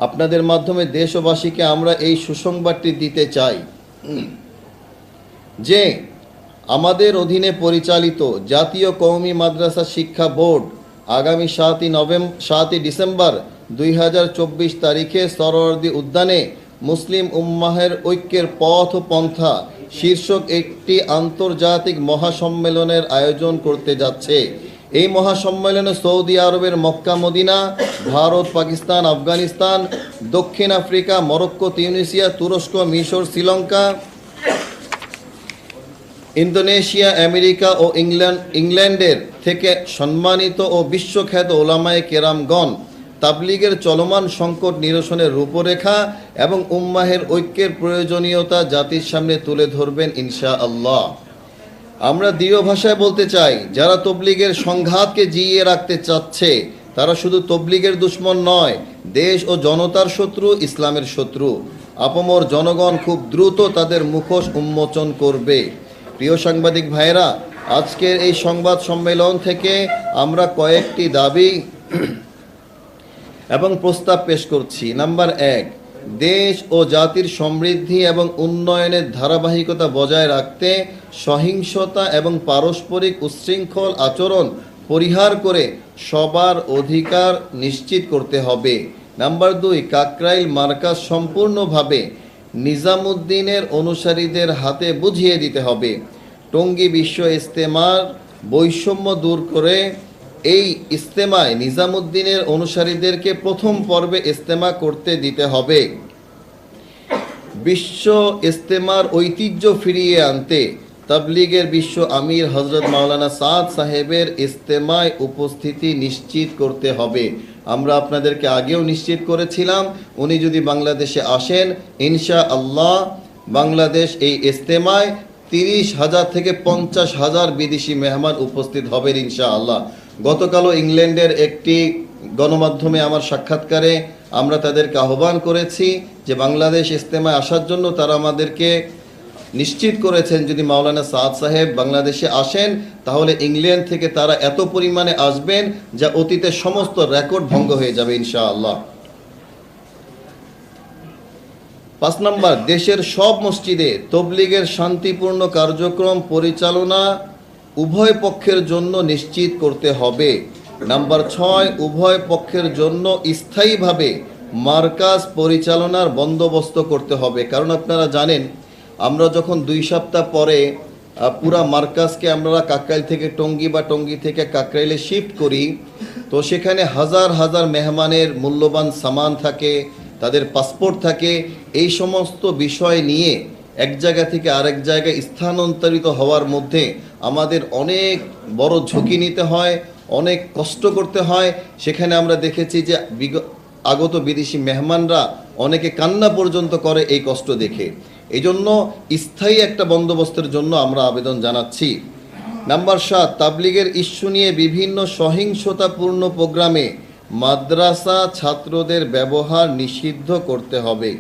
আপনাদের মাধ্যমে দেশবাসীকে আমরা এই সুসংবাদটি দিতে চাই যে আমাদের অধীনে পরিচালিত জাতীয় কওমি মাদ্রাসা শিক্ষা বোর্ড আগামী 7ই ডিসেম্বর 2024 তারিখে সরোয়ার্দী উদ্যানে মুসলিম উম্মাহের ঐক্যের পথ ও পন্থা শীর্ষক একটি আন্তর্জাতিক মহাসম্মেলনের আয়োজন করতে যাচ্ছে। এই মহাসম্মেলনে সৌদি আরবের মক্কা মদিনা, ভারত, পাকিস্তান, আফগানিস্তান, দক্ষিণ আফ্রিকা, মরক্কো, তিউনিসিয়া, তুরস্ক, মিশর, শ্রীলঙ্কা, ইন্দোনেশিয়া, আমেরিকা ও ইংল্যান্ডের থেকে সম্মানিত ও বিশ্বখ্যাত ওলামায়ে কেরামগণ তাবলীগের চলমান সংকট নিরসনের রূপরেখা এবং উম্মাহের ঐক্যের প্রয়োজনীয়তা জাতির সামনে তুলে ধরবেন ইনশাআল্লাহ। আমরা দৃঢ় ভাষায় বলতে চাই, যারা তবলীগের সংঘাতকে জিইয়ে রাখতে চাচ্ছে তারা শুধু তবলীগের দুশমন নয়, দেশ ও জনতার শত্রু, ইসলামের শত্রু। আপামর জনগণ খুব দ্রুত তাদের মুখোশ উন্মোচন করবে। প্রিয় সাংবাদিক ভাইরা, আজকের এই সংবাদ সম্মেলন থেকে আমরা কয়েকটি দাবি এবং প্রস্তাব পেশ করছি। নাম্বার 1, দেশ ও জাতির সমৃদ্ধি এবং উন্নয়নের ধারাবাহিকতা বজায় রাখতে সহিংসতা এবং পারস্পরিক উচ্ছৃঙ্খল আচরণ পরিহার করে সবার অধিকার নিশ্চিত করতে হবে। নাম্বার 2, কাকরাইল মার্কাজ সম্পূর্ণভাবে নিজামুদ্দিনের অনুসারীদের হাতে বুঝিয়ে দিতে হবে। টঙ্গী বিশ্ব ইজতেমার বৈষম্য দূর করে এই ইজতেমায় নিজামুদ্দিনের অনুসারীদেরকে প্রথম পর্বে ইজতেমা করতে দিতে হবে। বিশ্ব ইজতেমার ঐতিহ্য ফিরিয়ে আনতে তাবলীগের বিশ্ব আমির হযরত মাওলানা সাদ সাহেবের ইজতেমায় উপস্থিতি নিশ্চিত করতে হবে। আমরা আপনাদেরকে আগেও নিশ্চিত করেছিলাম, উনি যদি বাংলাদেশে আসেন ইনশাআল্লাহ বাংলাদেশ এই ইজতেমায় 30,000 থেকে 50,000 বিদেশি মেহমান উপস্থিত হবেন ইনশাআল্লাহ। গতকালও ইংল্যান্ডের একটি গণমাধ্যমে আমার সাক্ষাৎকারে আমরা তাদেরকে আহ্বান করেছি যে বাংলাদেশ ইজতেমায় আসার জন্য তারা আমাদেরকে নিশ্চিত করেছেন যদি মাওলানা সাদ সাহেব বাংলাদেশে আসেন তাহলে ইংল্যান্ড থেকে তারা এত পরিমাণে আসবেন যা অতীতের সমস্ত রেকর্ড ভঙ্গ হয়ে যাবে ইনশাআল্লাহ। 5 নম্বর, দেশের সব মসজিদে তবলীগের শান্তিপূর্ণ কার্যক্রম পরিচালনা উভয় পক্ষের জন্য নিশ্চিত করতে হবে। নাম্বার 6, উভয় পক্ষের জন্য স্থায়ীভাবে মার্কাজ পরিচালনার বন্দোবস্ত করতে হবে। কারণ আপনারা জানেন, আমরা যখন 2 সপ্তাহ পরে পুরা মার্কাজকে আমরা কাকরাইল থেকে টঙ্গী বা টঙ্গী থেকে কাকরাইলে শিফট করি, তো সেখানে হাজার হাজার মেহমানের মূল্যবান সামান থাকে, তাদের পাসপোর্ট থাকে। এই সমস্ত বিষয় নিয়ে এক জায়গা থেকে আরেক জায়গায় স্থানান্তরিত হওয়ার মধ্যে আমাদের অনেক বড় ঝুঁকি নিতে হয়, অনেক কষ্ট করতে হয়। সেখানে আমরা দেখেছি যে আগত বিদেশি মেহমানরা অনেকে কান্না পর্যন্ত করে এই কষ্ট দেখে। এই জন্য স্থায়ী একটা বন্দোবস্তের জন্য আমরা আবেদন জানাচ্ছি। নাম্বার 7, তাবলীগের ইস্যু নিয়ে বিভিন্ন সহিংসতাপূর্ণ প্রোগ্রামে মাদ্রাসা ছাত্রদের ব্যবহার নিষিদ্ধ করতে হবে।